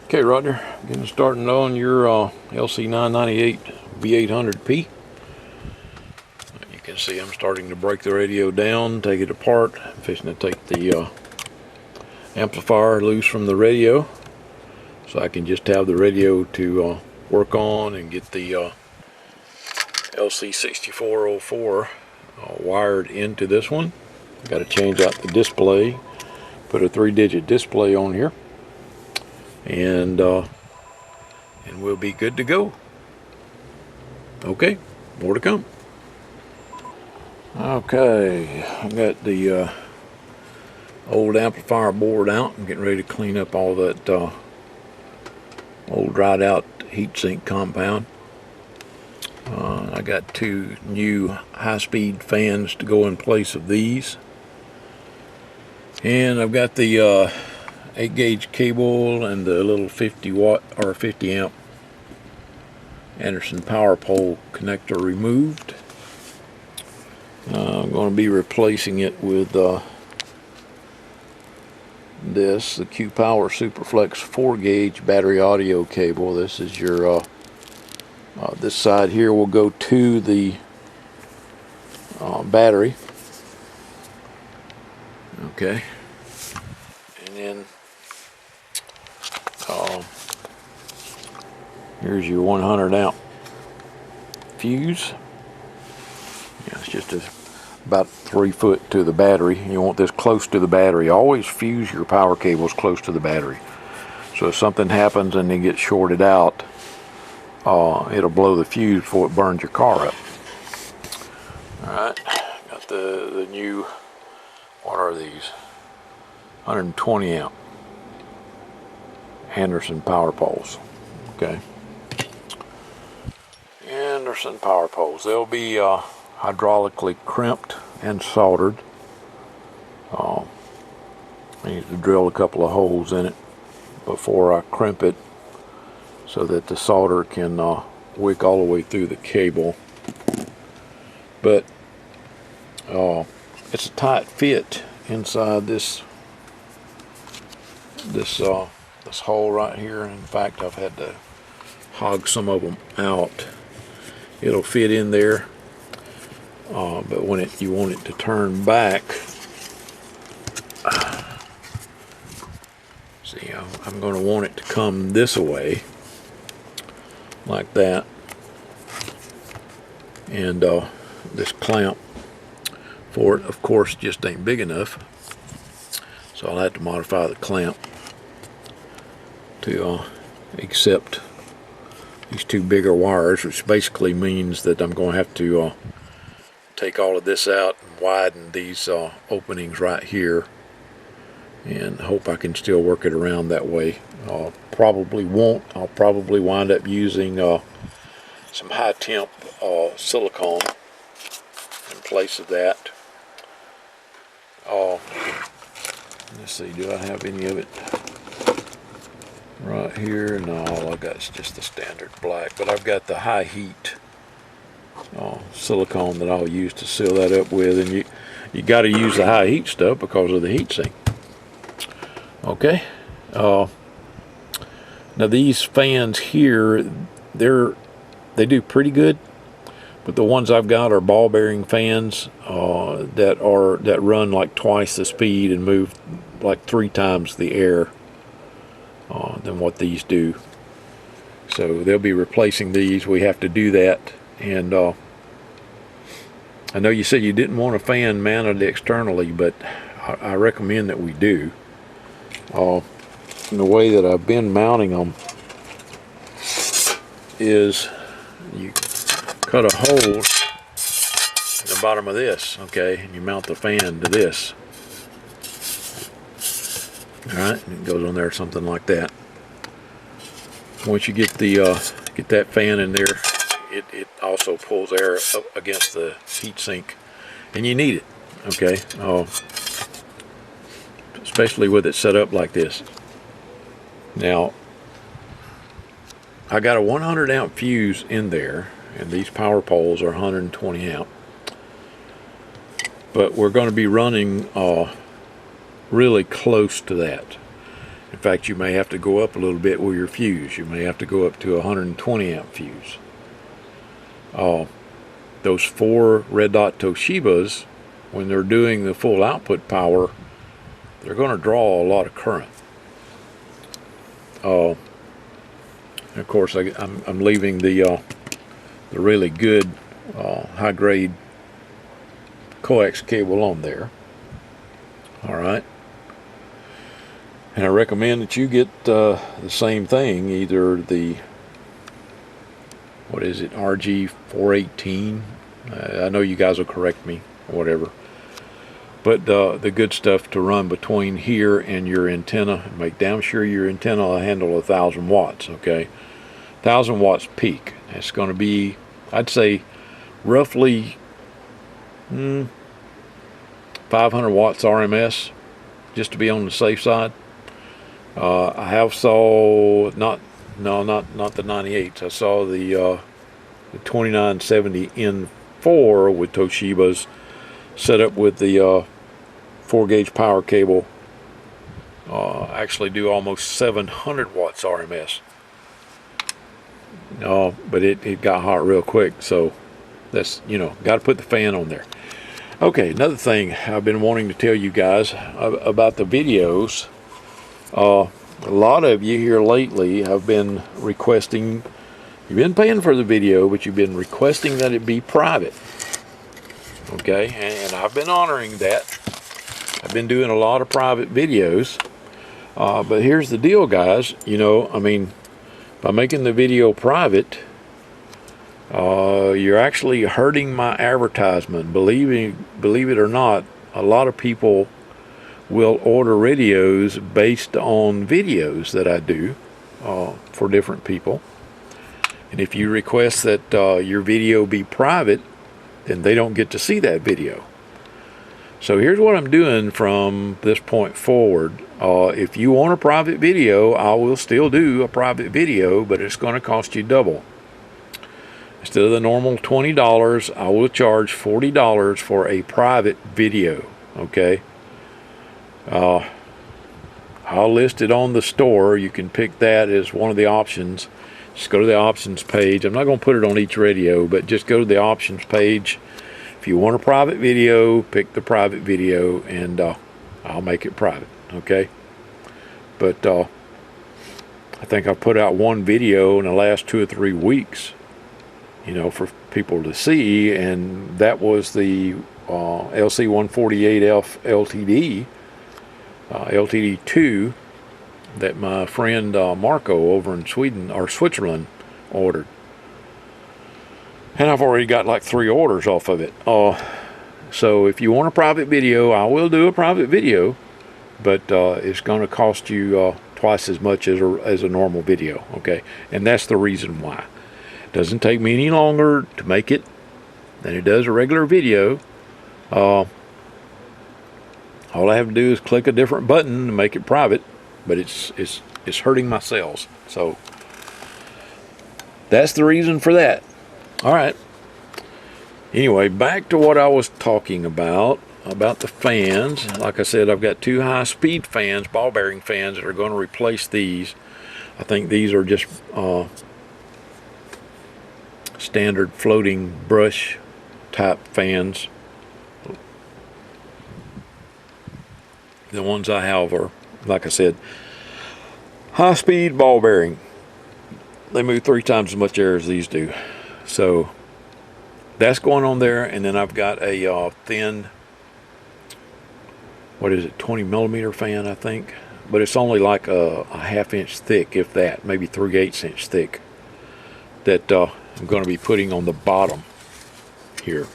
Okay, Roger, getting started on your LC998v800p. You can see I'm starting to break the radio down, take it apart. I'm fixing to take the amplifier loose from the radio so I can just have the radio to work on and get the LC6404 wired into this one. Got to change out the display, put a 3-digit display on here, and we'll be good to go. Okay, more to come. Okay, I got the old amplifier board out. I'm getting ready to clean up all that old dried out heatsink compound. I got 2 new high-speed fans to go in place of these, and I've got the 8-gauge cable and the little 50-watt or 50-amp Anderson power pole connector removed. I'm going to be replacing it with the Q-Power Superflex 4-gauge battery audio cable. This is your this side here will go to the battery. Okay, and then here's your 100-amp fuse. Yeah, it's just about 3 foot to the battery. You want this close to the battery. Always fuse your power cables close to the battery. So if something happens and they get shorted out, it'll blow the fuse before it burns your car up. Alright, got the new, what are these? 120 amp Anderson power poles. Okay. Anderson power poles. They'll be hydraulically crimped and soldered. I need to drill a couple of holes in it before I crimp it so that the solder can wick all the way through the cable. But it's a tight fit inside this hole right here. In fact, I've had to hog some of them out. It'll fit in there, but when you want it to turn back, see, I'm going to want it to come this way, like that, and this clamp for it, of course, just ain't big enough, so I'll have to modify the clamp to accept these 2 bigger wires, which basically means that I'm going to have to take all of this out and widen these openings right here, and hope I can still work it around that way. Probably won't. I'll probably wind up using some high temp silicone in place of that. Let's see, do I have any of it right here? No, all I got is just the standard black, but I've got the high heat silicone that I'll use to seal that up with, and you got to use the high heat stuff because of the heat sink. Okay, now these fans here, they do pretty good, but the ones I've got are ball bearing fans that run like twice the speed and move like 3 times the air than what these do. So they'll be replacing these. We have to do that, and I know you said you didn't want a fan mounted externally, but I recommend that we do. And the way that I've been mounting them is you cut a hole in the bottom of this, okay, and you mount the fan to this. Alright, and it goes on there, something like that. Once you get that fan in there, it also pulls air up against the heat sink, and you need it, okay, especially with it set up like this. Now, I got a 100 amp fuse in there, and these power poles are 120 amp, but we're going to be running really close to that. In fact, you may have to go up a little bit with your fuse. You may have to go up to a 120 amp fuse. Those 4 red dot Toshibas, when they're doing the full output power, they're going to draw a lot of current. And of course, I'm leaving the really good high grade coax cable on there. All right. And I recommend that you get the same thing, either the, what is it, RG418. I know you guys will correct me, or whatever. But the good stuff to run between here and your antenna. Make damn sure your antenna will handle 1,000 watts, okay? 1,000 watts peak. It's going to be, I'd say, roughly 500 watts RMS, just to be on the safe side. I have saw, not the 98s. I saw the 2970N4 with Toshibas set up with the 4-gauge power cable. Actually do almost 700 watts RMS. But it got hot real quick, so that's, got to put the fan on there. Okay, another thing I've been wanting to tell you guys about the videos. A lot of you here lately have been requesting, you've been paying for the video, but you've been requesting that it be private. Okay, and I've been honoring that. I've been doing a lot of private videos. But here's the deal, guys. By making the video private, you're actually hurting my advertisement. Believe it or not, a lot of people will order radios based on videos that I do for different people. And if you request that your video be private, then they don't get to see that video. So here's what I'm doing from this point forward. If you want a private video, I will still do a private video, but it's going to cost you double. Instead of the normal $20, I will charge $40 for a private video. Okay. I'll list it on the store. You can pick that as one of the options. Just go to the options page. I'm not going to put it on each radio, but just go to the options page. If you want a private video, pick the private video, and I'll make it private. Okay. But I think I've put out one video in the last 2 or 3 weeks, for people to see, and that was the LC148F LTD, LTD2, that my friend Marco over in Switzerland ordered. And I've already got like 3 orders off of it. So if you want a private video, I will do a private video, but it's going to cost you twice as much as a normal video. Okay, and that's the reason why. It doesn't take me any longer to make it than it does a regular video. All I have to do is click a different button to make it private, but it's hurting my sales. So that's the reason for that. All right. Anyway, back to what I was talking about the fans. Like I said, I've got 2 high-speed fans, ball bearing fans, that are going to replace these. I think these are just standard floating brush type fans. The ones I have are, like I said, high-speed ball bearing. They move 3 times as much air as these do. So that's going on there, and then I've got a thin, 20 millimeter fan, I think, but it's only like a ½ inch thick, if that, maybe 3/8 inch thick, that I'm going to be putting on the bottom here,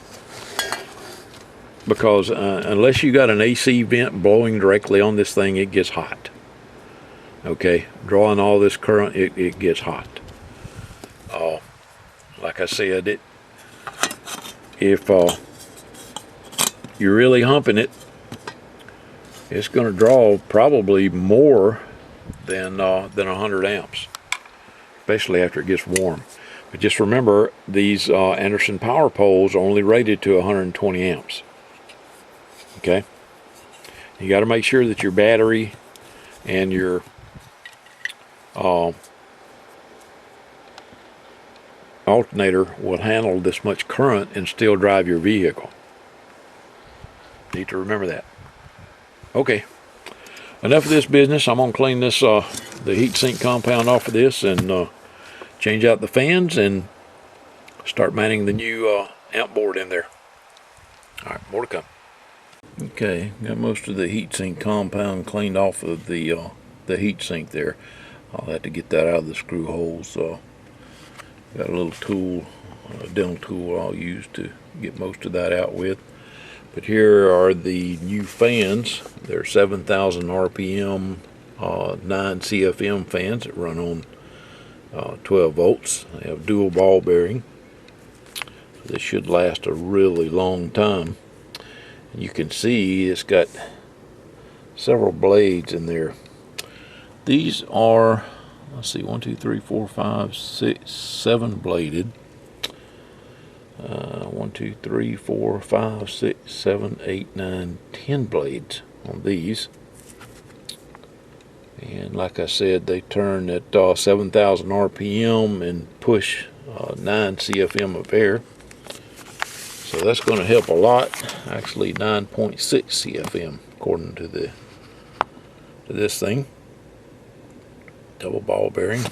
because unless you got an AC vent blowing directly on this thing, it gets hot. Okay, drawing all this current, it gets hot. Like I said, if you're really humping it, it's going to draw probably more than 100 amps, especially after it gets warm. But just remember, these Anderson power poles are only rated to 120 amps. Okay, you got to make sure that your battery and your alternator will handle this much current and still drive your vehicle. Need to remember that. Okay, enough of this business. I'm gonna clean this the heatsink compound off of this and change out the fans and start mounting the new amp board in there. All right, more to come. Okay, got most of the heatsink compound cleaned off of the heatsink there. I'll have to get that out of the screw holes. Got a little tool, a dental tool I'll use to get most of that out with. But here are the new fans. They're 7,000 RPM 9 CFM fans that run on 12 volts. They have dual ball bearing. So they should last a really long time. And you can see it's got several blades in there. These are, let's see, 1, 2, 3, 4, 5, 6, 7 bladed. 1, 2, 3, 4, 5, 6, 7, 8, 9, 10 blades on these. And like I said, they turn at 7,000 RPM and push 9 CFM of air. So that's going to help a lot. Actually 9.6 CFM according to this thing. Double ball bearing.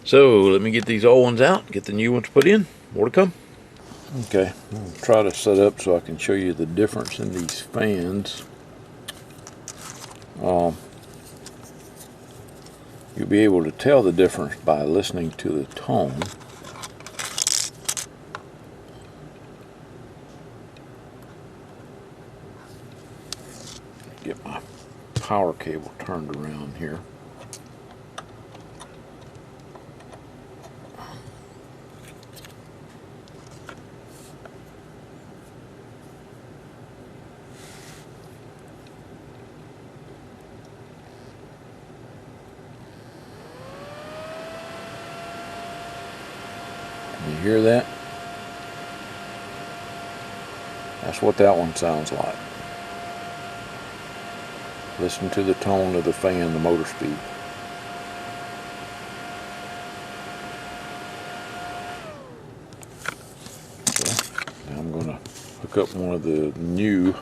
So let me get these old ones out, get the new ones put in. More to come. Okay, I'll try to set up so I can show you the difference in these fans. You'll be able to tell the difference by listening to the tone. Get my power cable turned around here. You hear that? That's what that one sounds like. Listen to the tone of the fan, the motor speed. Okay. Now I'm going to hook up one of the new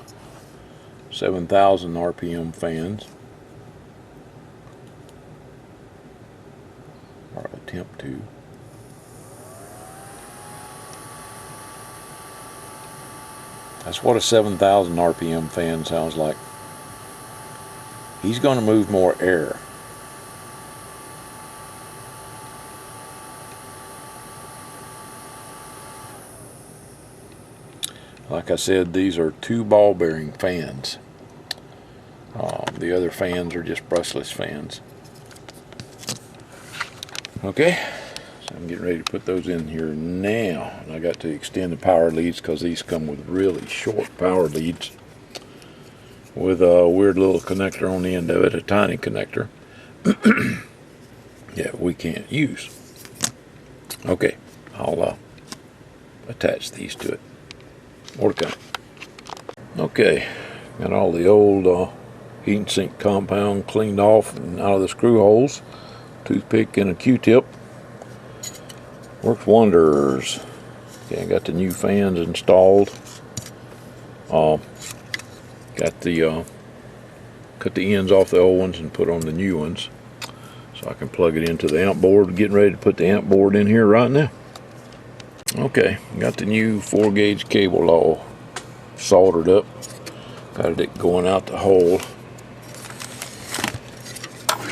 7,000 RPM fans. Or attempt to. That's what a 7,000 RPM fan sounds like. He's going to move more air. Like I said, these are 2 ball bearing fans. The other fans are just brushless fans. Okay. So I'm getting ready to put those in here now. And I got to extend the power leads because these come with really short power leads with a weird little connector on the end of it, a tiny connector. Yeah, we can't use. Okay, I'll attach these to it. More to come. Okay, got all the old heat and sink compound cleaned off and out of the screw holes. Toothpick and a Q-tip. Works wonders. Okay, I got the new fans installed. Got the cut the ends off the old ones and put on the new ones, so I can plug it into the amp board. Getting ready to put the amp board in here right now. Okay, got the new 4-gauge cable all soldered up. Got it going out the hole.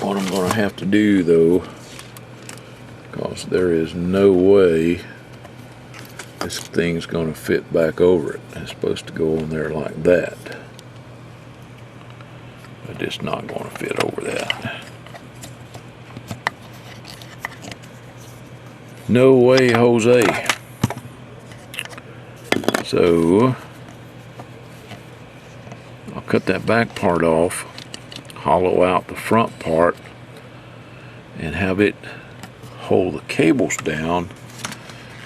What I'm going to have to do though, because there is no way this thing's going to fit back over it. It's supposed to go in there like that, but it's not going to fit over that. No way, Jose. So I'll cut that back part off, hollow out the front part, and have it hold the cables down.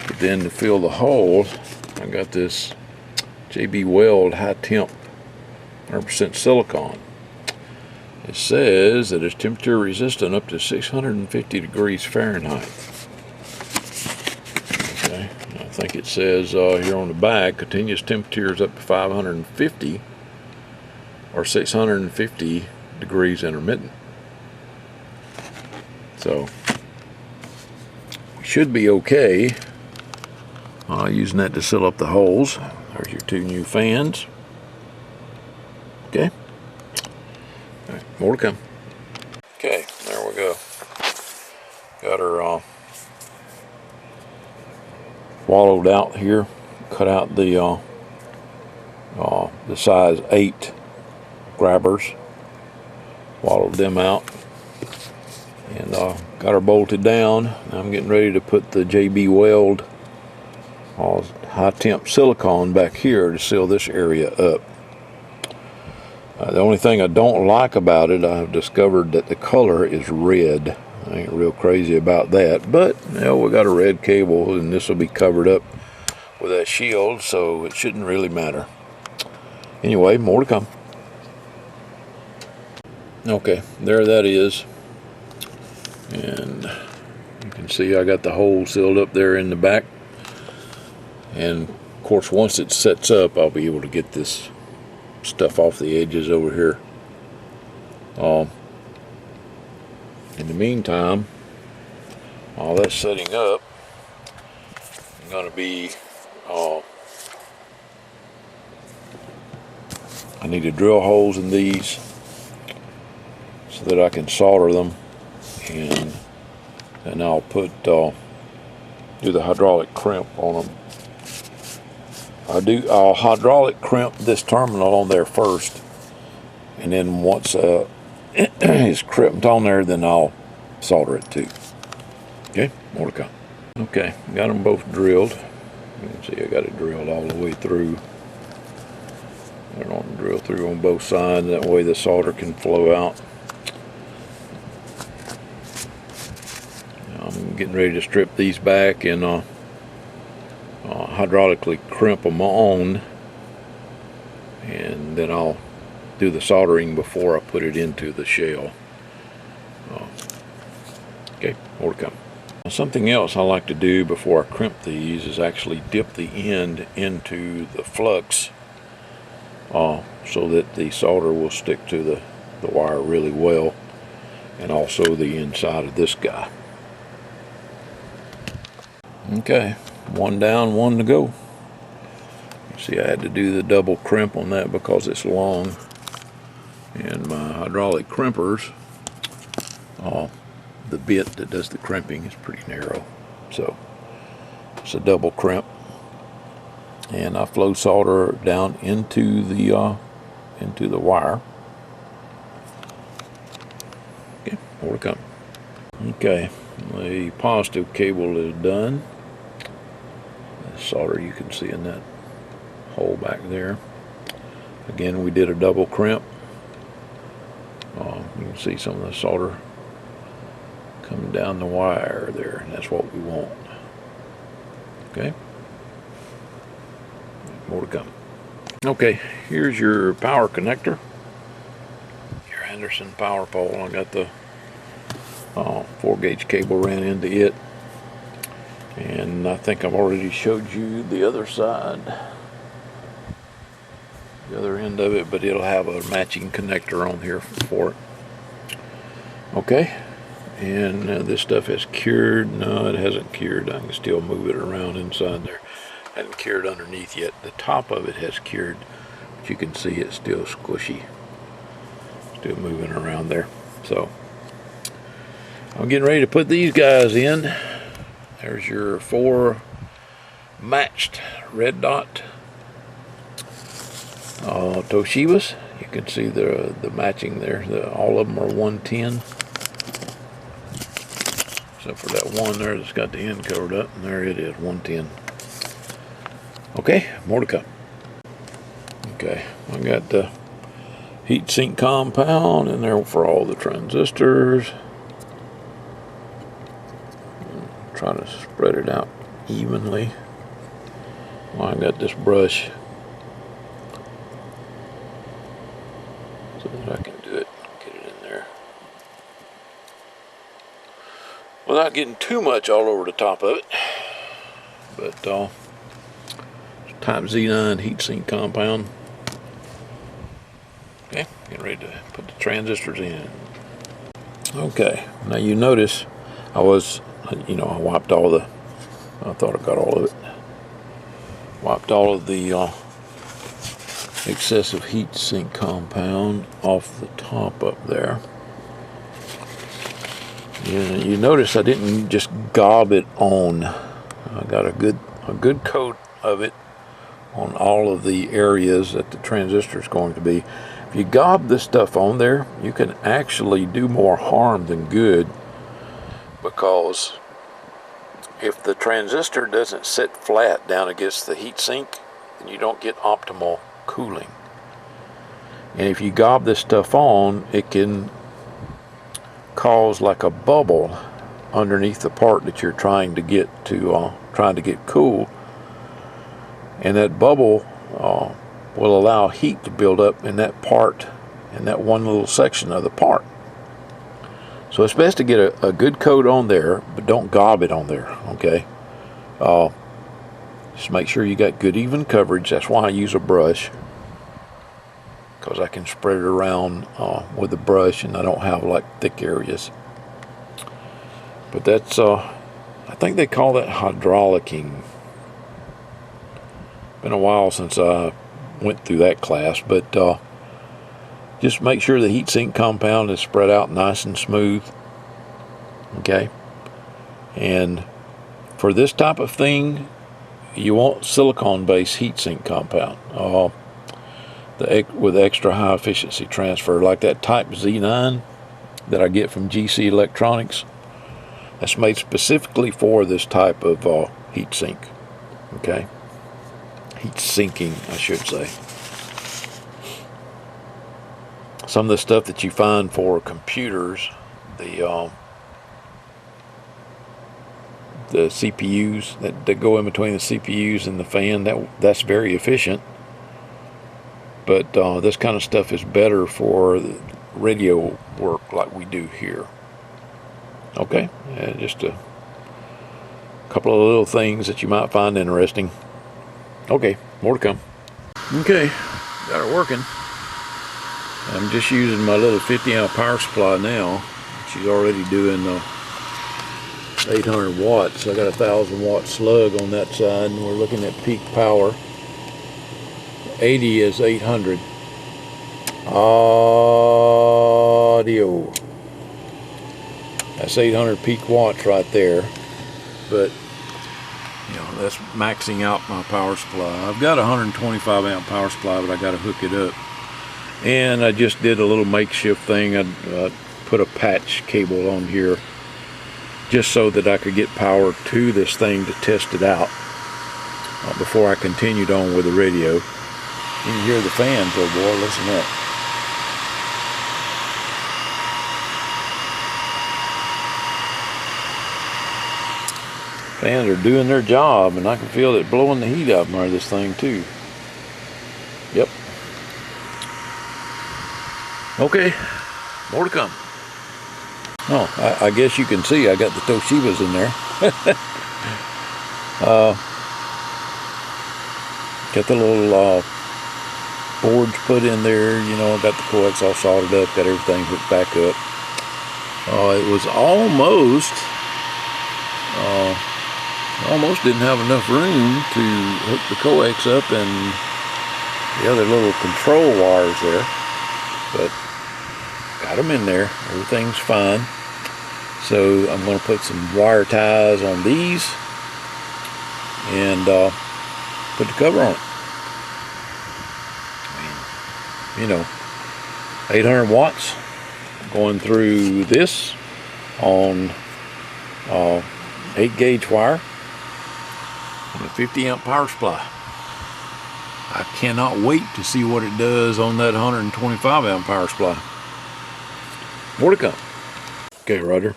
But then to fill the hole, I got this JB Weld high temp 100% silicone. It says that it's temperature resistant up to 650 degrees Fahrenheit. Okay, I think it says here on the back, continuous temperatures up to 550 or 650 degrees intermittent. So we should be okay. Using that to seal up the holes. There's your two new fans. Okay. All right, more to come. Okay, there we go. Got her wallowed out here. Cut out the size 8 grabbers. Wallowed them out. And got her bolted down. I'm getting ready to put the JB Weld high temp silicone back here to seal this area up. The only thing I don't like about it, I've discovered that the color is red. I ain't real crazy about that, but you know, we got a red cable and this will be covered up with that shield, so it shouldn't really matter. Anyway, more to come. Okay, there that is. And you can see I got the hole sealed up there in the back. And of course, once it sets up, I'll be able to get this stuff off the edges over here. In the meantime, while that's setting up, I'm going to be I need to drill holes in these so that I can solder them, and then I'll put do the hydraulic crimp on them. I'll hydraulic crimp this terminal on there first, and then once it's crimped on there, then I'll solder it too. Okay, more to come. Okay, got them both drilled. You can see I got it drilled all the way through. I don't want to drill through on both sides, that way the solder can flow out. I'm getting ready to strip these back and hydraulically crimp them on, and then I'll do the soldering before I put it into the shell. Okay, more to come. Something else I like to do before I crimp these is actually dip the end into the flux so that the solder will stick to the wire really well, and also the inside of this guy. Okay, one down, one to go. You see, I had to do the double crimp on that because it's long, and my hydraulic crimpers, the bit that does the crimping is pretty narrow, so it's a double crimp. And I flow solder down into the wire. Okay, more to come. Okay, the positive cable is done. The solder you can see in that hole back there. Again, we did a double crimp. You can see some of the solder coming down the wire there, and that's what we want. Okay, more to come. Okay, here's your power connector, your Anderson power pole. I got the 4-gauge cable ran into it, and I think I've already showed you the other side, the other end of it, but it'll have a matching connector on here for it. Okay, and this stuff has cured. No, it hasn't cured. I can still move it around inside there. Hasn't cured underneath yet. The top of it has cured, but you can see it's still squishy, still moving around there. So I'm getting ready to put these guys in. There's your 4 matched red dot Toshibas. You can see the matching there. All of them are 110. Except for that one there that's got the end covered up, and there it is, 110. Okay, more to come. Okay, I got the heat sink compound in there for all the transistors. Try to spread it out evenly. Well, I got this brush so that I can do it, get it in without getting too much all over the top of it. But type Z9 heatsink compound. Okay, getting ready to put the transistors in. Okay, now you notice I wiped all the, I thought I got all of it. Wiped all of the excessive heatsink compound off the top up there. Yeah, you notice I didn't just gob it on. I got a good coat of it on all of the areas that the transistor is going to be. If you gob this stuff on there, you can actually do more harm than good, because if the transistor doesn't sit flat down against the heatsink, then you don't get optimal cooling. And if you gob this stuff on, it can cause like a bubble underneath the part that you're trying to get cool, and that bubble will allow heat to build up in that part, in that one little section of the part. So it's best to get a good coat on there, but don't gob it on there, okay? Just make sure you got good even coverage. That's why I use a brush, because I can spread it around with a brush, and I don't have like thick areas. But that's, I think they call that hydraulicking. Been a while since I went through that class, but just make sure the heatsink compound is spread out nice and smooth. Okay, and for this type of thing, you want silicone-based heatsink compound with extra high efficiency transfer, like that type Z9 that I get from GC Electronics. That's made specifically for this type of heatsink. Okay, heat sinking, I should say. Some of the stuff that you find for computers, the CPUs that go in between the CPUs and the fan, that's very efficient. But this kind of stuff is better for radio work like we do here. Okay, just a couple of little things that you might find interesting. Okay, more to come. Okay, got her working. I'm just using my little 50 amp power supply now. She's already doing 800 watts. I got a 1000 watt slug on that side, and we're looking at peak power. 80 is 800. Audio. That's 800 peak watts right there. But that's maxing out my power supply. I've got a 125 amp power supply, but I got to hook it up. And I just did a little makeshift thing. I put a patch cable on here just so that I could get power to this thing to test it out before I continued on with the radio. You can hear the fans, oh boy, listen up. Fans are doing their job, and I can feel it blowing the heat out of this thing too. Yep. Okay, more to come. Oh, I guess you can see I got the Toshibas in there. Got the little boards put in there, got the coax all soldered up, got everything hooked back up. It was almost didn't have enough room to hook the coax up and the other little control wires there, but got them in there. Everything's fine. So I'm going to put some wire ties on these and put the cover on it. 800 watts going through this on 8 gauge wire and a 50 amp power supply. I cannot wait to see what it does on that 125 amp power supply. More to come. Okay, Roger.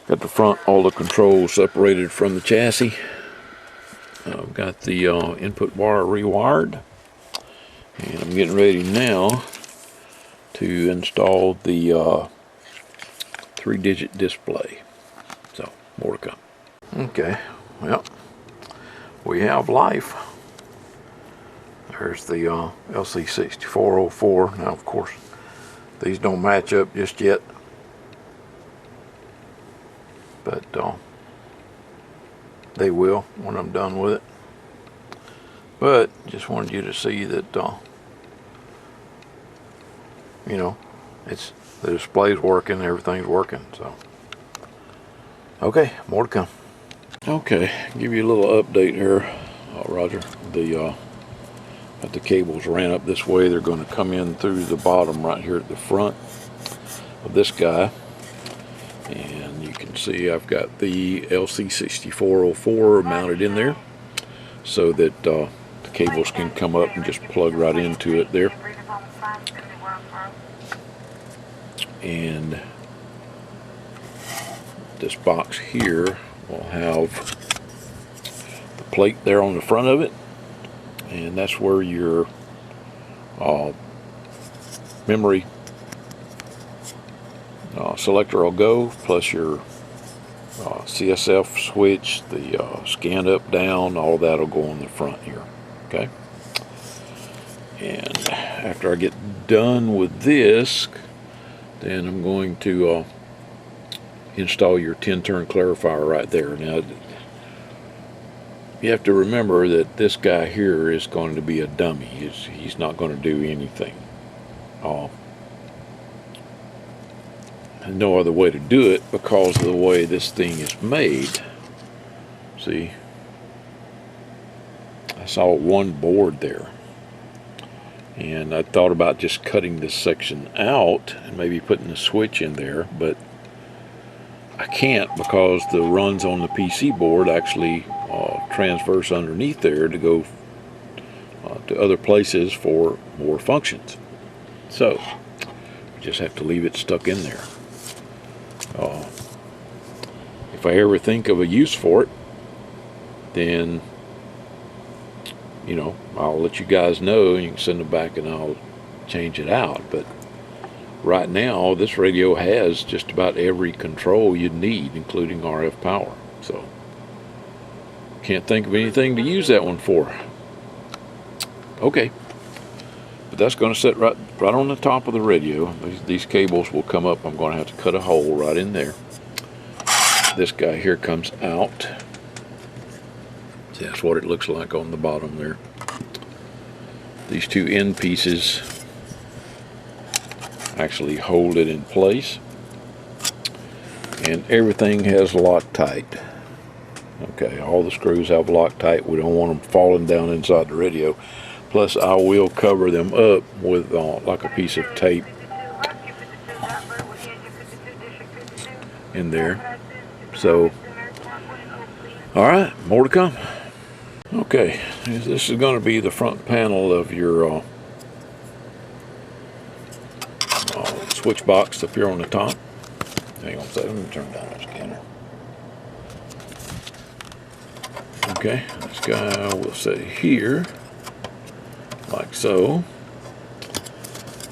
Got the front, all the controls separated from the chassis. I've got the input wire rewired. And I'm getting ready now to install the 3-digit display. more to come. Okay, well, we have life. There's the LC6404. Now, of course, these don't match up just yet, but they will when I'm done with it. But just wanted you to see that, you know, the display's working, everything's working. So, okay, more to come. Okay, give you a little update here, Roger. The cables ran up this way. They're going to come in through the bottom right here at the front of this guy. And you can see I've got the LC6404 mounted in there so that the cables can come up and just plug right into it there. And this box here will have the plate there on the front of it, and that's where your memory selector will go, plus your CSF switch, the scan up, down, all that will go on the front here. Okay, and after I get done with this, then I'm going to install your 10-turn clarifier right there. Now, you have to remember that this guy here is going to be a dummy. He's not going to do anything. No other way to do it because of the way this thing is made. See, I saw one board there, and I thought about just cutting this section out and maybe putting a switch in there, but I can't because the runs on the PC board actually transverse underneath there to go to other places for more functions. So you just have to leave it stuck in there. If I ever think of a use for it, then, you know, I'll let you guys know, and you can send it back and I'll change it out. But right now, this radio has just about every control you'd need, including RF power. So, can't think of anything to use that one for. Okay, but that's going to sit right on the top of the radio. These cables will come up. I'm going to have to cut a hole right in there. This guy here comes out. See, that's what it looks like on the bottom there. These two end pieces actually hold it in place, and everything has Loctite. Okay, all the screws have Loctite. We don't want them falling down inside the radio. Plus, I will cover them up with like a piece of tape in there. So, all right, more to come. Okay, this is going to be the front panel of your switch box up here on the top. Hang on a second, let me turn down the scanner. Okay, this guy will sit here, like so.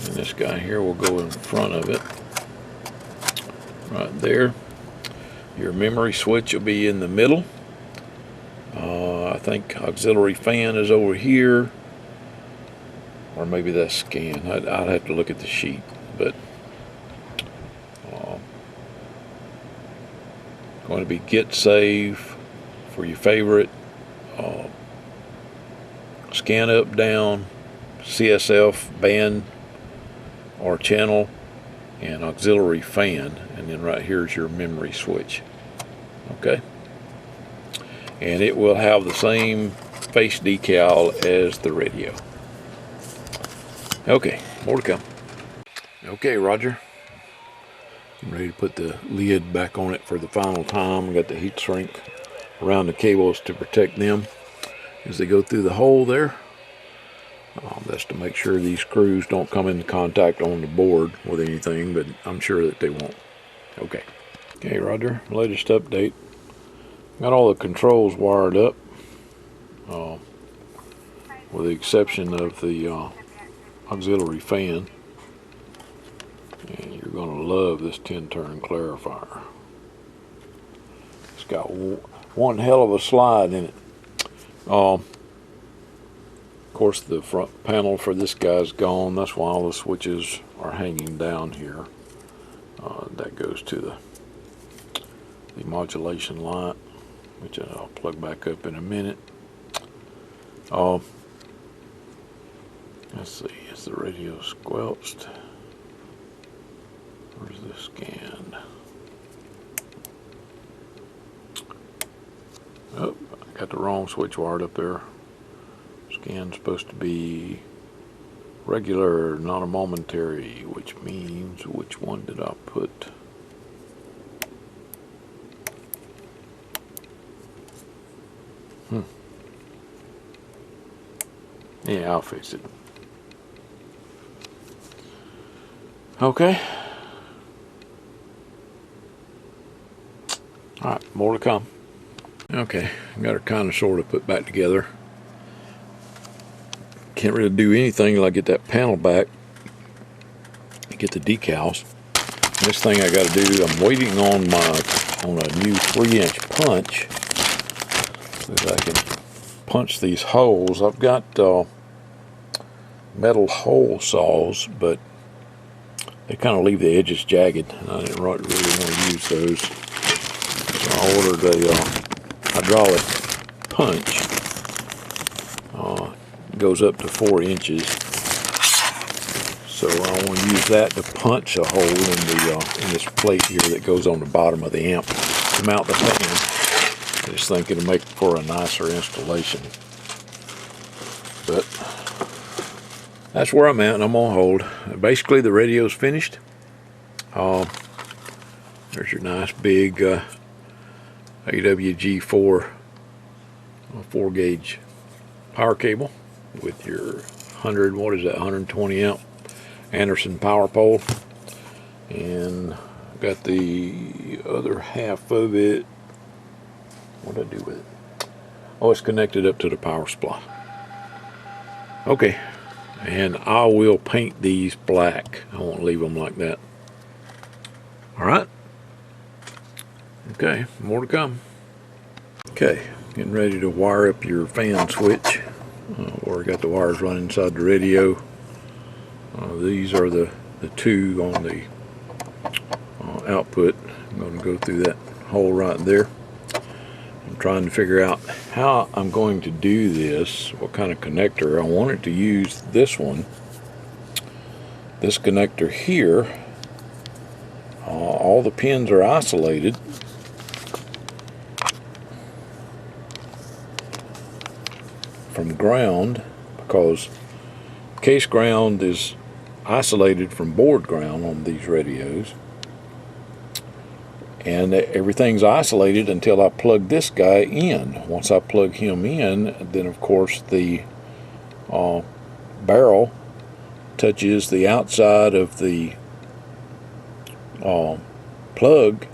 And this guy here will go in front of it, right there. Your memory switch will be in the middle. I think auxiliary fan is over here, or maybe that's scan. I'd have to look at the sheet, but going to be get save for your favorite, scan up, down, CSF band or channel, and auxiliary fan, and then right here is your memory switch. Okay, and it will have the same face decal as the radio. Okay, more to come. Okay, Roger, I'm ready to put the lid back on it for the final time. I got the heat shrink around the cables to protect them as they go through the hole there. That's to make sure these screws don't come into contact on the board with anything, but I'm sure that they won't. Okay, Roger, latest update. Got all the controls wired up, with the exception of the auxiliary fan. And you're going to love this 10-turn clarifier. It's got one hell of a slide in it. Of course, the front panel for this guy's gone. That's why all the switches are hanging down here. That goes to the modulation light, which I'll plug back up in a minute. Let's see, is the radio squelched? Where's the scan? Oh, I got the wrong switch wired up there. Scan's supposed to be regular, not a momentary, which means, which one did I put? Yeah, I'll fix it. Okay. Alright, more to come. Okay, got her kind of sort of put back together. Can't really do anything till I get that panel back and get the decals. Next thing I got to do, I'm waiting on a new 3-inch punch so that I can punch these holes. I've got metal hole saws, but they kind of leave the edges jagged, and I didn't really want to use those. So I ordered a hydraulic punch. It goes up to 4 inches. So I want to use that to punch a hole in this plate here that goes on the bottom of the amp to mount the fan. I just think it'll make for a nicer installation. But that's where I'm at, and I'm gonna hold. Basically, the radio's finished. There's your nice big AWG4 4-gauge power cable with your 120 amp Anderson power pole, and got the other half of it. What did I do with it? Oh, it's connected up to the power supply. Okay. And I will paint these black. I won't leave them like that. Alright. Okay, more to come. Okay, getting ready to wire up your fan switch. Or got the wires running inside the radio. These are the two on the output. I'm going to go through that hole right there. I'm trying to figure out how I'm going to do this, what kind of connector. I wanted to use this one, this connector here. All the pins are isolated. From ground, because case ground is isolated from board ground on these radios, and everything's isolated until I plug this guy in. Once I plug him in, then of course the barrel touches the outside of the plug,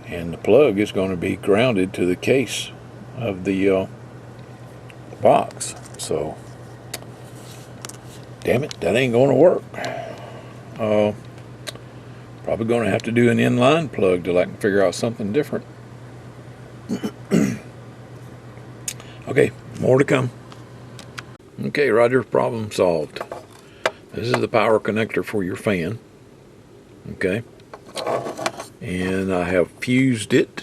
and the plug is going to be grounded to the case of the box. So damn it, that ain't going to work. Probably going to have to do an inline plug till I can figure out something different. Okay, more to come. Okay, Roger, problem solved. This is the power connector for your fan. Okay, and I have fused it.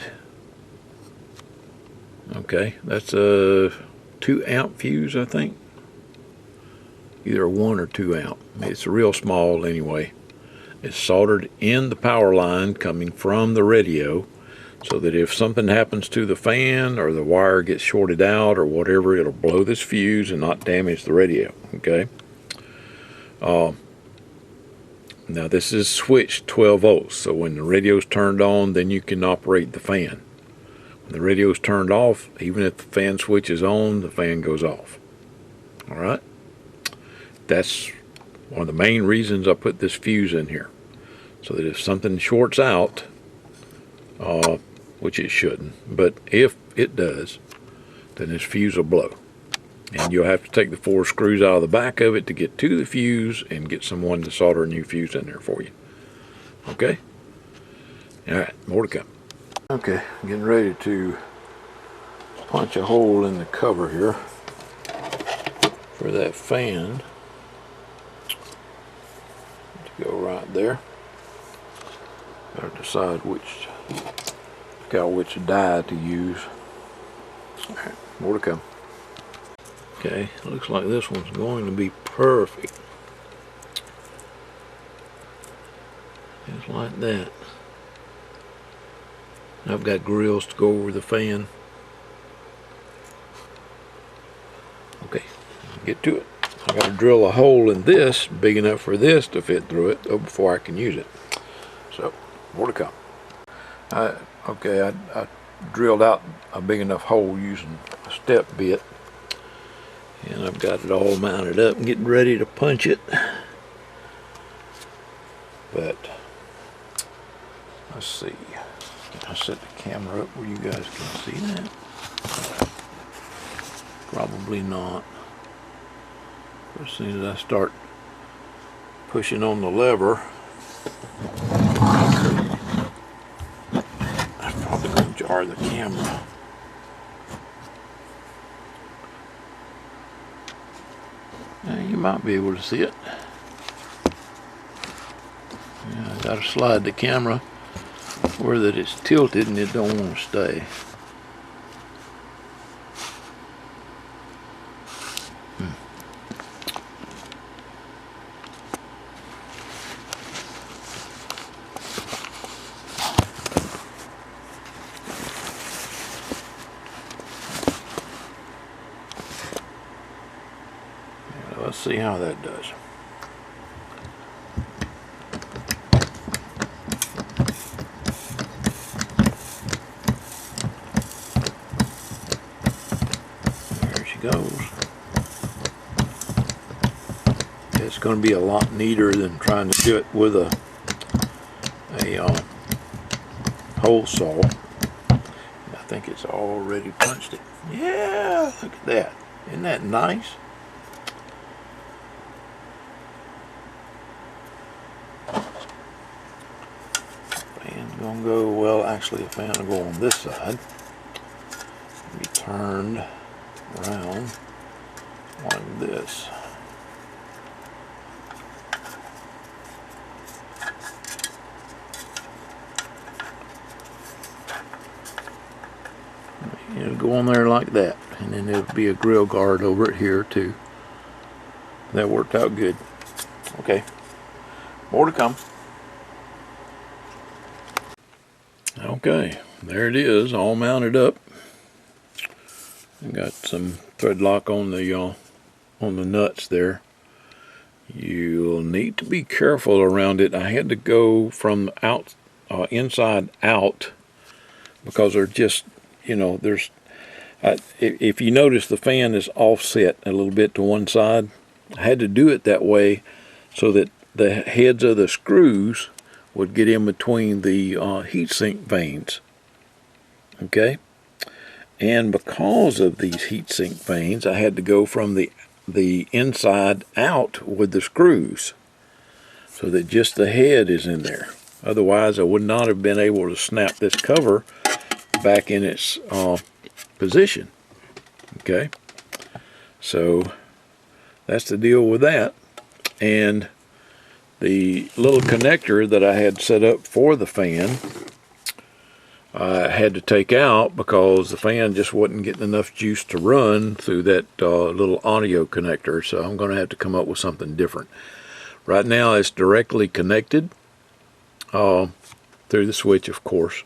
Okay, that's a 2 amp fuse, I think. Either a 1 or 2 amp. It's real small anyway. It's soldered in the power line coming from the radio, so that if something happens to the fan or the wire gets shorted out or whatever, it'll blow this fuse and not damage the radio. Okay. Now this is switched 12 volts, so when the radio's turned on, then you can operate the fan. When the radio's turned off, even if the fan switch is on, the fan goes off. Alright? That's one of the main reasons I put this fuse in here. So that if something shorts out, which it shouldn't, but if it does, then this fuse will blow. And you'll have to take the 4 screws out of the back of it to get to the fuse and get someone to solder a new fuse in there for you. Okay? Alright, more to come. Okay, getting ready to punch a hole in the cover here for that fan to go right there. Gotta decide which die to use. All right, more to come. Okay, looks like this one's going to be perfect. Just like that. I've got grills to go over the fan. Okay, get to it. I got to drill a hole in this big enough for this to fit through it before I can use it. So, more to come. I drilled out a big enough hole using a step bit, and I've got it all mounted up and getting ready to punch it. But let's see. I set the camera up where you guys can see that. Probably not. As soon as I start pushing on the lever, I'm probably going to jar the camera. Now you might be able to see it. Yeah, I got to slide the camera where that it's tilted and it don't want to stay. Let's see how that does. There she goes. It's going to be a lot neater than trying to do it with a hole saw. I think it's already punched it. Yeah, look at that. Isn't that nice? Fan's gonna go, well, actually the fan will go on this side. Be turned around like this. It'll go on there like that, and then there'll be a grill guard over it here too. That worked out good. Okay, more to come. Okay, there it is, all mounted up. I got some thread lock on the nuts there. You'll need to be careful around it. I had to go from inside out, because they're just, you know, if you notice, the fan is offset a little bit to one side. I had to do it that way so that the heads of the screws would get in between the heatsink vanes. Okay, and because of these heatsink vanes, I had to go from the inside out with the screws, so that just the head is in there. Otherwise, I would not have been able to snap this cover back in its position. Okay, so that's the deal with that. And the little connector that I had set up for the fan, I had to take out because the fan just wasn't getting enough juice to run through that little audio connector, so I'm going to have to come up with something different. Right now it's directly connected through the switch, of course,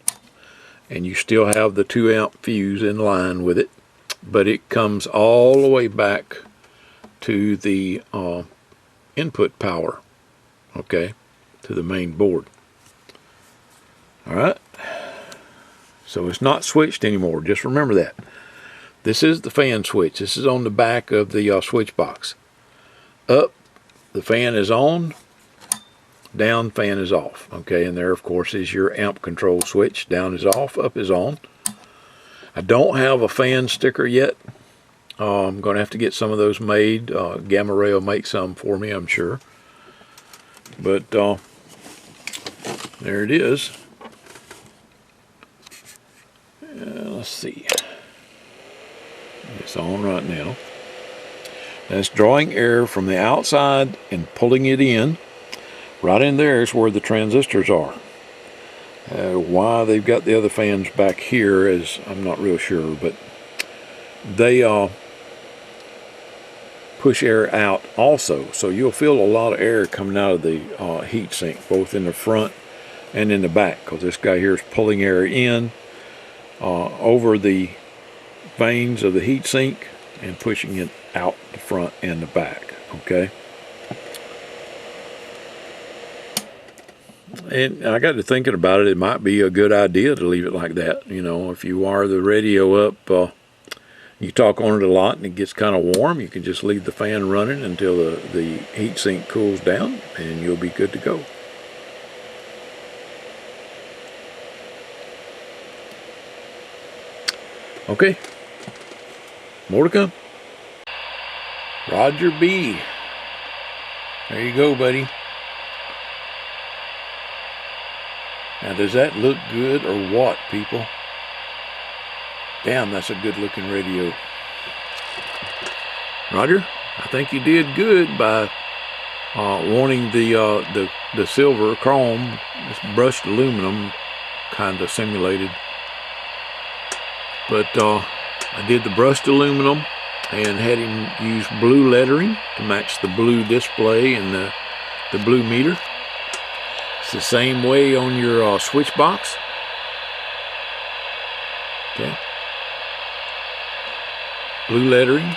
and you still have the 2 amp fuse in line with it, but it comes all the way back to the input power, okay, to the main board. Alright, so it's not switched anymore, just remember that. This is the fan switch. This is on the back of the switch box. Up, the fan is on. Down, fan is off. Okay, and there of course is your amp control switch. Down is off, up is on. I don't have a fan sticker yet. I'm going to have to get some of those made. Gamma Ray will make some for me, I'm sure. But there it is. let's see. It's on right now. That's drawing air from the outside and pulling it in. Right in there is where the transistors are. Why they've got the other fans back here is I'm not real sure, but they push air out also. So you'll feel a lot of air coming out of the heat sink, both in the front and in the back, because this guy here is pulling air in over the vanes of the heat sink and pushing it out the front and the back. Okay. And I got to thinking about it. It might be a good idea to leave it like that. You know, if you wire the radio up, you talk on it a lot and it gets kind of warm, you can just leave the fan running until the heat sink cools down and you'll be good to go. Okay, more to come. Roger B. There you go, buddy. Now, does that look good or what, people? Damn, that's a good looking radio. Roger, I think you did good by wanting the silver chrome, this brushed aluminum, kind of simulated. But I did the brushed aluminum and had him use blue lettering to match the blue display and the blue meter. It's the same way on your switch box. Okay. Blue lettering,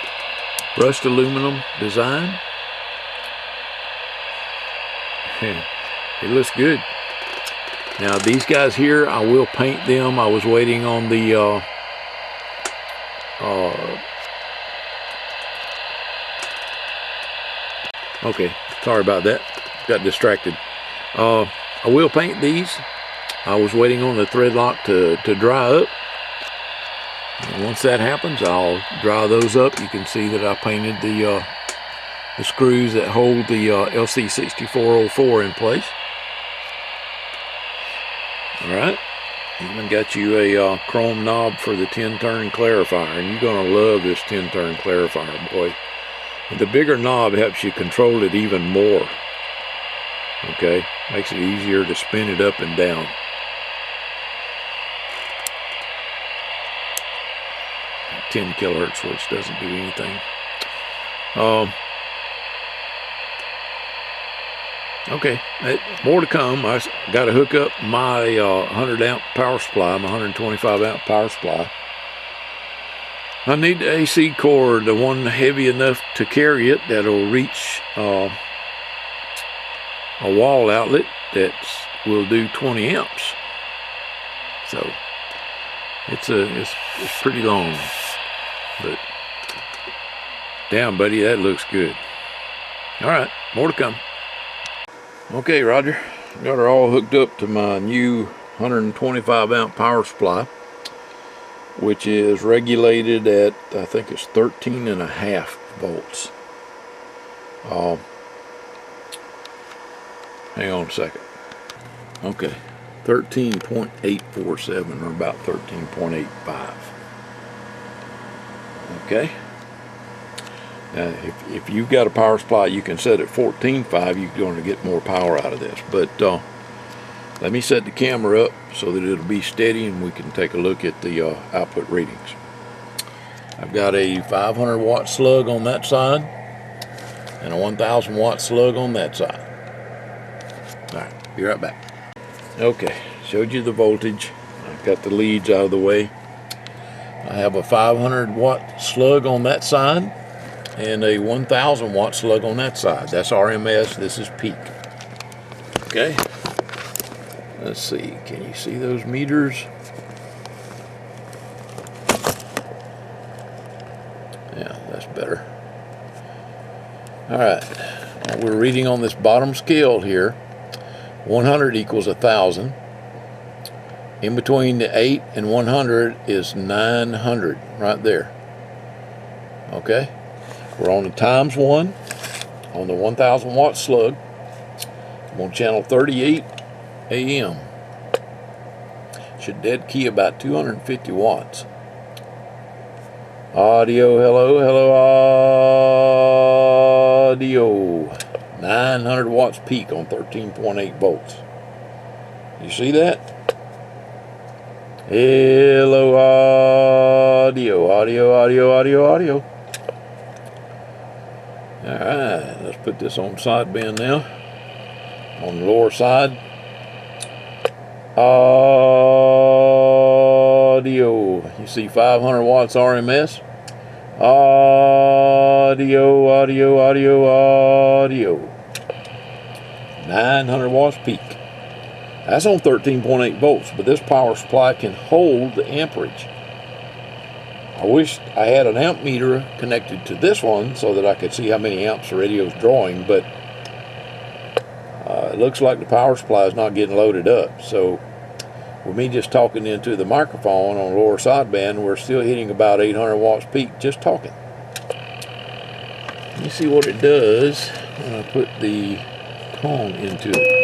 brushed aluminum design. It looks good. Now these guys here, I will paint them. I was waiting on the okay, sorry about that. Got distracted. I will paint these. I was waiting on the thread lock to dry up. And once that happens, I'll dry those up. You can see that I painted the screws that hold the LC6404 in place. All right. Even got you a chrome knob for the 10-turn clarifier, and you're gonna love this 10-turn clarifier, boy. The bigger knob helps you control it even more. Okay, makes it easier to spin it up and down. At 10 kilohertz, which doesn't do anything. Okay, more to come. I got to hook up my 100 amp power supply, my 125 amp power supply. I need the AC cord, the one heavy enough to carry it that'll reach a wall outlet that will do 20 amps. So it's pretty long, but damn, buddy, that looks good. All right, more to come. Okay, Roger, got her all hooked up to my new 125 amp power supply, which is regulated at, I think it's 13.5 volts. Hang on a second. Okay, 13.847 or about 13.85. Okay. Now, if you've got a power supply, you can set it 14.5. You're going to get more power out of this. But let me set the camera up so that it'll be steady and we can take a look at the output readings. I've got a 500 watt slug on that side and a 1000 watt slug on that side. All right, be right back. Okay, showed you the voltage. I've got the leads out of the way. I have a 500 watt slug on that side and a 1000 watt slug on that side. That's RMS, this is peak. Okay, let's see, can you see those meters? Yeah, that's better. All right, we're reading on this bottom scale here. 100 equals 1000. In between the 8 and 100 is 900 right there. Okay, we're on the ×1 on the 1000 watt slug. I'm on channel 38 AM. Should dead key about 250 watts. Audio, hello, hello, audio. 900 watts peak on 13.8 volts. You see that? Hello, audio, audio, audio, audio, audio. Alright, let's put this on sideband now. On the lower side. Audio. You see 500 watts RMS? Audio, audio, audio, audio. 900 watts peak. That's on 13.8 volts, but this power supply can hold the amperage. I wish I had an amp meter connected to this one so that I could see how many amps the radio is drawing, but it looks like the power supply is not getting loaded up. So with me just talking into the microphone on the lower sideband, we're still hitting about 800 watts peak just talking. Let me see what it does when I put the tone into it.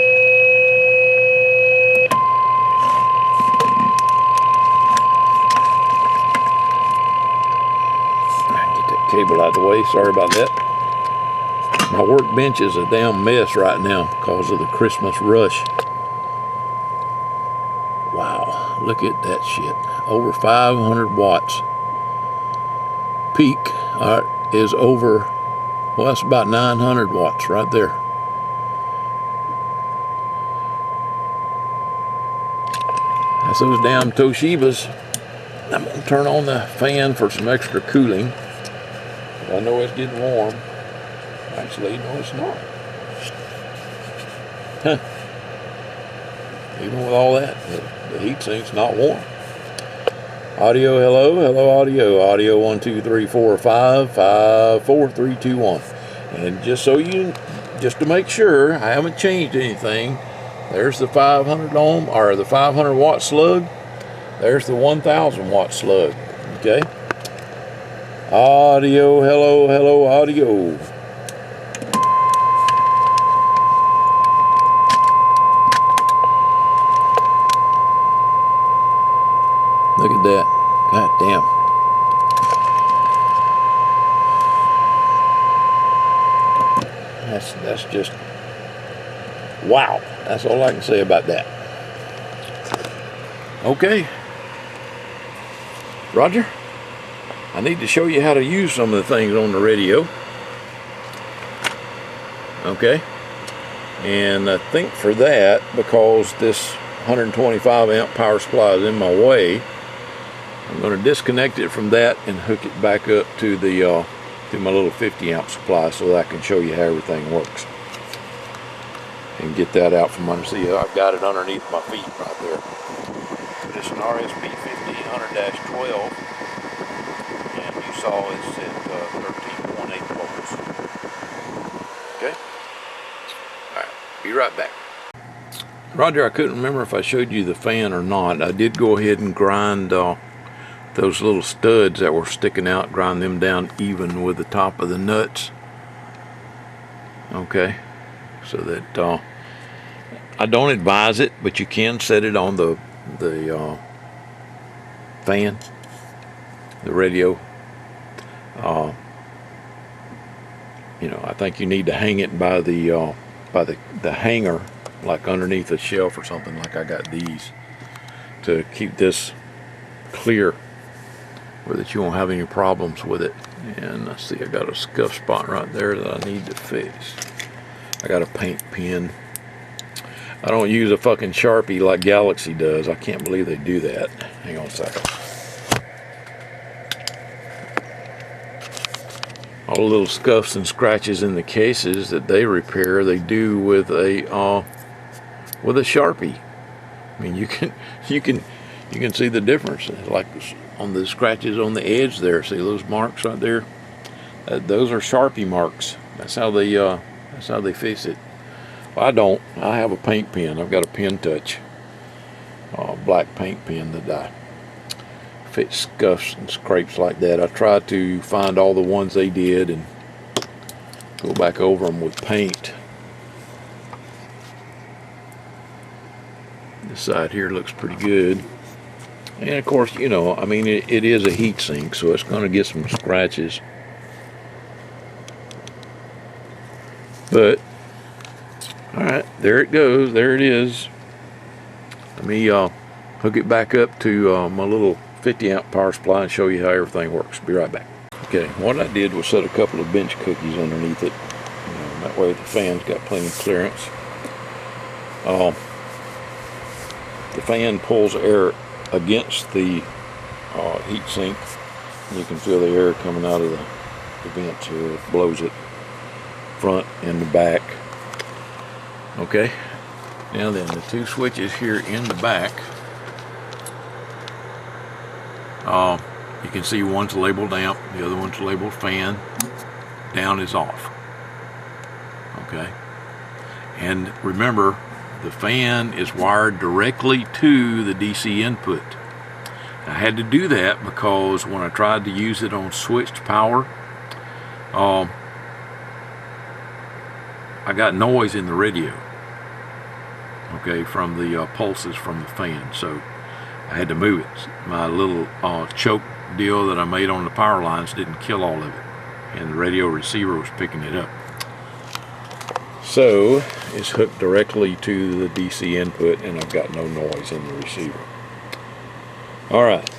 Cable out the way, sorry about that. My workbench is a damn mess right now because of the Christmas rush. Wow, look at that shit. Over 500 watts. Peak is over, well, that's about 900 watts right there. That's those damn Toshibas. I'm going to turn on the fan for some extra cooling. I know it's getting warm. Actually, no, it's not. Huh. Even with all that, the heat sink's not warm. Audio, hello, hello, audio. Audio 1, 2, 3, 4, 5, 5, 4, 3, 2, 1. And just to make sure I haven't changed anything, there's the 500 ohm, or the 500 watt slug. There's the 1000 watt slug. Okay. Audio, hello, hello, audio. Look at that. God damn. That's just wow. That's all I can say about that. Okay. Roger. I need to show you how to use some of the things on the radio. Okay. And I think for that, because this 125 amp power supply is in my way, I'm going to disconnect it from that and hook it back up to the to my little 50 amp supply so that I can show you how everything works. And get that out from under. See, I've got it underneath my feet right there. This is an RSP 1500-12. Saw is at 13.8 volts. Okay? Alright, be right back. Roger, I couldn't remember if I showed you the fan or not. I did go ahead and grind those little studs that were sticking out, grind them down even with the top of the nuts. Okay? So that I don't advise it, but you can set it on the fan, the radio. You know, I think you need to hang it by the hanger, like underneath a shelf or something, like I got these, to keep this clear, or that you won't have any problems with it. And I see I got a scuff spot right there that I need to fix. I got a paint pen. I don't use a fucking Sharpie like Galaxy does. I can't believe they do that. Hang on a second. All the little scuffs and scratches in the cases that they repair, they do with a Sharpie. I mean, you can see the difference, like on the scratches on the edge there. See those marks right there? Those are Sharpie marks. That's how they fix it. Well, I don't. I have a paint pen. I've got a Pen Touch, black paint pen that I fix scuffs and scrapes like that. I try to find all the ones they did and go back over them with paint. This side here looks pretty good. And of course, you know, I mean, it is a heat sink, so it's going to get some scratches. But, alright, there it goes. There it is. Let me hook it back up to my little 50 amp power supply and show you how everything works. Be right back. Okay, what I did was set a couple of bench cookies underneath it. That way the fan's got plenty of clearance. The fan pulls air against the heat sink. You can feel the air coming out of the vent here. It blows it front and the back. Okay, now then, the two switches here in the back, you can see one's labeled amp, the other one's labeled fan. Down is off. Okay, and remember, the fan is wired directly to the DC input. I had to do that because when I tried to use it on switched power, I got noise in the radio, okay, from the pulses from the fan, so I had to move it. My little choke deal that I made on the power lines didn't kill all of it, and the radio receiver was picking it up. So it's hooked directly to the DC input, and I've got no noise in the receiver. Alright,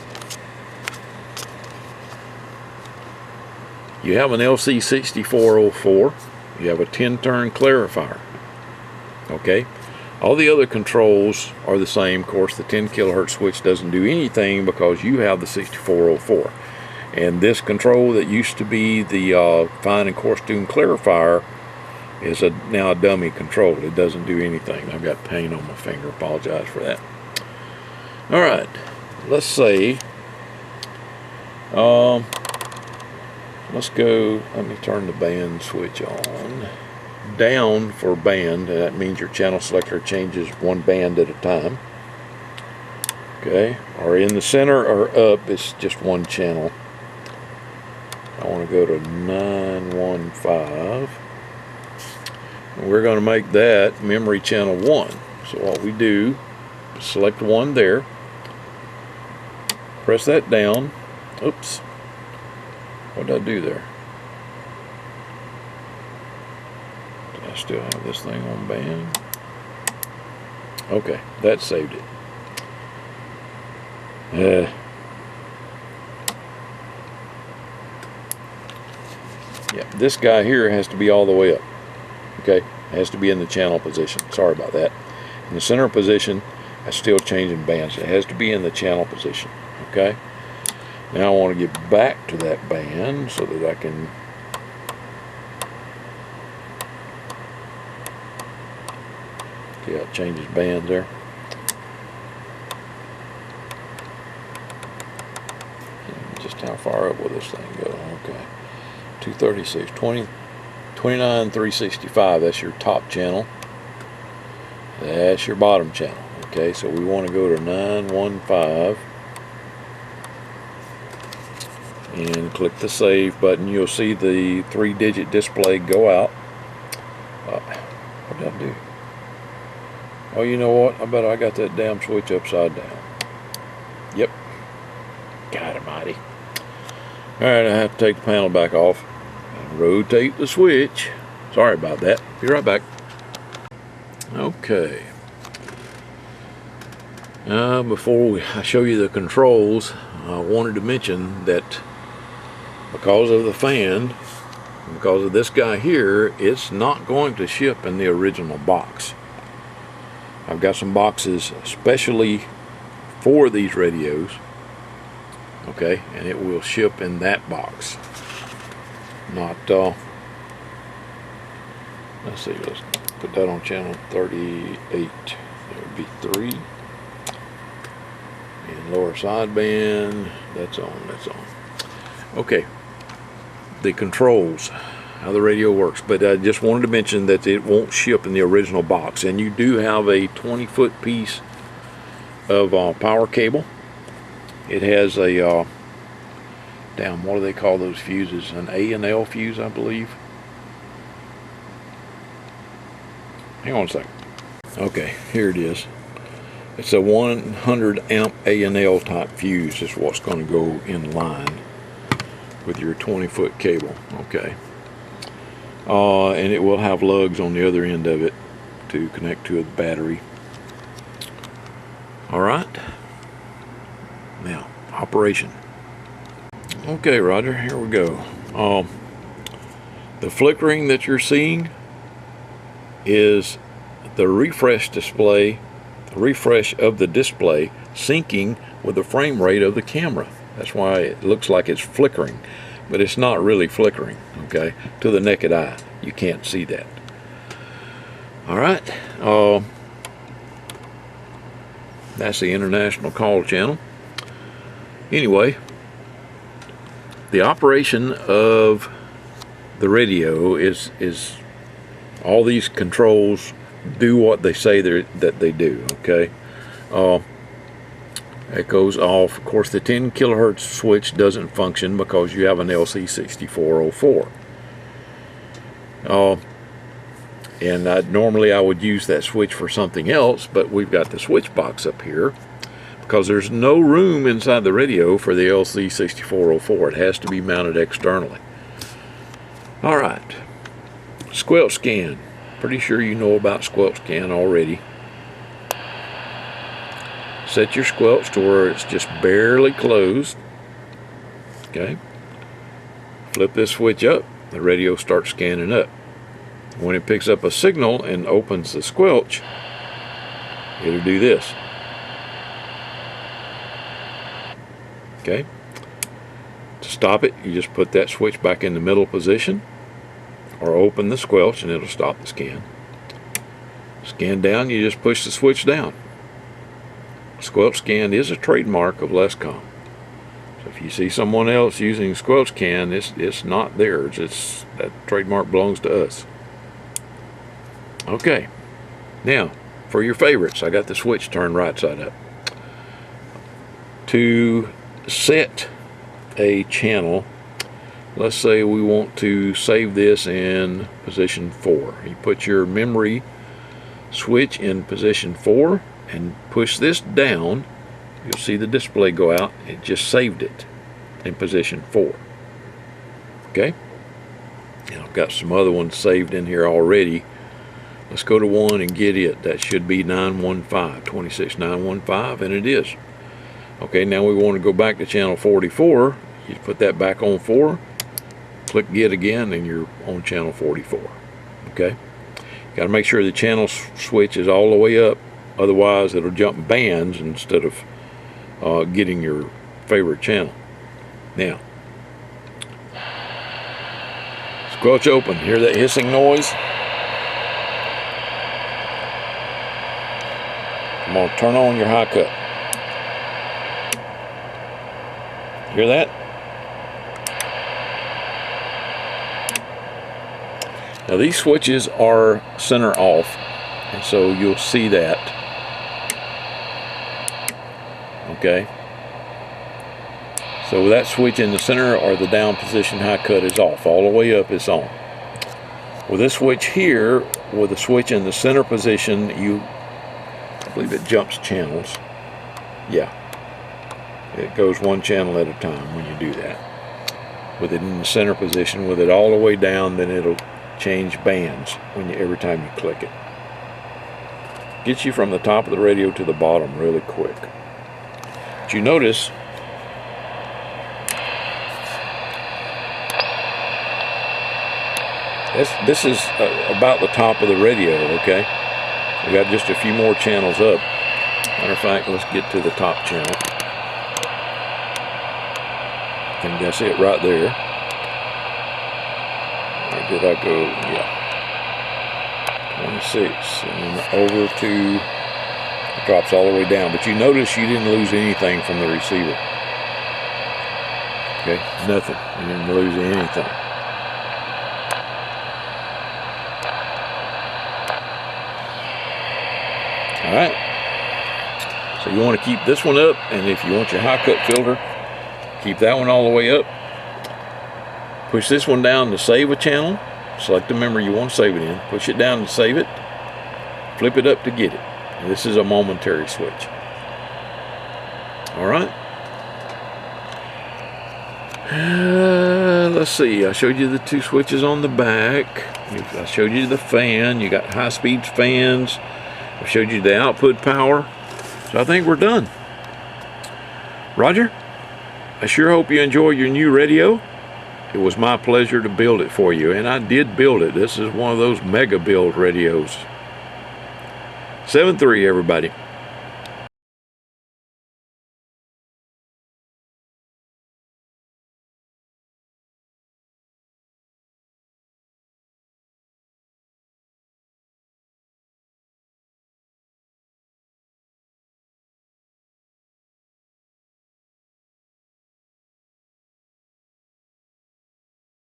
you have an LC6404. You have a 10-turn clarifier. Okay, all the other controls are the same. Of course, the 10 kilohertz switch doesn't do anything because you have the 6404. And this control that used to be the fine and coarse tune clarifier is now a dummy control. It doesn't do anything. I've got pain on my finger. Apologize for that. All right, let's say let's go. Let me turn the band switch on. Down for band. That means your channel selector changes one band at a time. Okay, or in the center or up, it's just one channel. I want to go to 915. We're going to make that memory channel 1. So what we do, select one there, press that down. Oops, what did I do there? Did I still have this thing on band? Okay, that saved it. Yeah, this guy here has to be all the way up. Okay, it has to be in the channel position. Sorry about that. In the center position, that's still changing bands. It has to be in the channel position. Okay, now I want to get back to that band so that I can see how it changes bands there. And just how far up will this thing go? Okay, 236, 29,365, that's your top channel. That's your bottom channel. Okay, so we want to go to 915 and click the save button. You'll see the 3-digit display go out. What did I do? Oh, you know what? I bet I got that damn switch upside down. Yep. God almighty. Alright, I have to take the panel back off. Rotate the switch. Sorry about that. Be right back. Okay. Before I show you the controls, I wanted to mention that because of the fan, because of this guy here, it's not going to ship in the original box. I've got some boxes especially for these radios. Okay, and it will ship in that box. Not let's see, let's put that on channel 38. That would be 3. And lower sideband, that's on, that's on. Okay, the controls, how the radio works. But I just wanted to mention that it won't ship in the original box. And you do have a 20-foot piece of power cable. It has a damn, what do they call those fuses? An A and L fuse, I believe. Hang on a second. Okay, here it is. It's a 100 amp A&L type fuse is what's going to go in line with your 20-foot cable. Okay. And it will have lugs on the other end of it to connect to a battery. Alright. Now, operation. Okay, Roger, here we go. The flickering that you're seeing is the refresh display, the refresh of the display syncing with the frame rate of the camera. That's why it looks like it's flickering, but it's not really flickering, okay? To the naked eye, you can't see that. Alright, that's the international call channel. Anyway, the operation of the radio is all these controls do what they say that they do, okay? It goes off. Of course, the 10 kilohertz switch doesn't function because you have an LC6404. And normally I would use that switch for something else, but we've got the switch box up here because there's no room inside the radio for the LC6404. It has to be mounted externally. Alright, squelch scan. Pretty sure you know about squelch scan already. Set your squelch to where it's just barely closed. Okay. Flip this switch up, the radio starts scanning up. When it picks up a signal and opens the squelch, it'll do this. Okay. To stop it, you just put that switch back in the middle position or open the squelch and it'll stop the scan. Scan down, you just push the switch down. Squelch scan is a trademark of Lescom. So if you see someone else using squelch scan, it's not theirs. That trademark belongs to us. Okay. Now, for your favorites, I got the switch turned right side up. To set a channel, let's say we want to save this in position 4. You put your memory switch in position 4 and push this down. You'll see the display go out. It just saved it in position 4. Okay? And I've got some other ones saved in here already. Let's go to one and get it. That should be 915, 26915, and it is. Okay, now we want to go back to channel 44. You put that back on 4, click get again, and you're on channel 44. Okay? Got to make sure the channel switch is all the way up, otherwise it'll jump bands instead of getting your favorite channel. Now, squelch open. Hear that hissing noise? I'm going to turn on your high cut. Hear that? Now these switches are center off, and so you'll see that. Okay. So that switch in the center or the down position high cut is off. All the way up it's on. With this switch here, with the switch in the center position, I believe it jumps channels. Yeah. It goes one channel at a time when you do that. With it in the center position, with it all the way down, then it'll change bands every time you click it. Gets you from the top of the radio to the bottom really quick. But you notice this is about the top of the radio, okay? We got just a few more channels up. Matter of fact, let's get to the top channel. And that's it right there. Where did I go? Yeah. 26. And then over to, it drops all the way down. But you notice you didn't lose anything from the receiver. Okay? Nothing. You didn't lose anything. Alright. So you want to keep this one up, and if you want your high cut filter, keep that one all the way up. Push this one down to save a channel. Select the memory you want to save it in. Push it down to save it. Flip it up to get it. This is a momentary switch. All right. Let's see. I showed you the 2 switches on the back. I showed you the fan. You got high-speed fans. I showed you the output power. So I think we're done. Roger, I sure hope you enjoy your new radio. It was my pleasure to build it for you, and I did build it. This is one of those mega build radios. 7-3, everybody.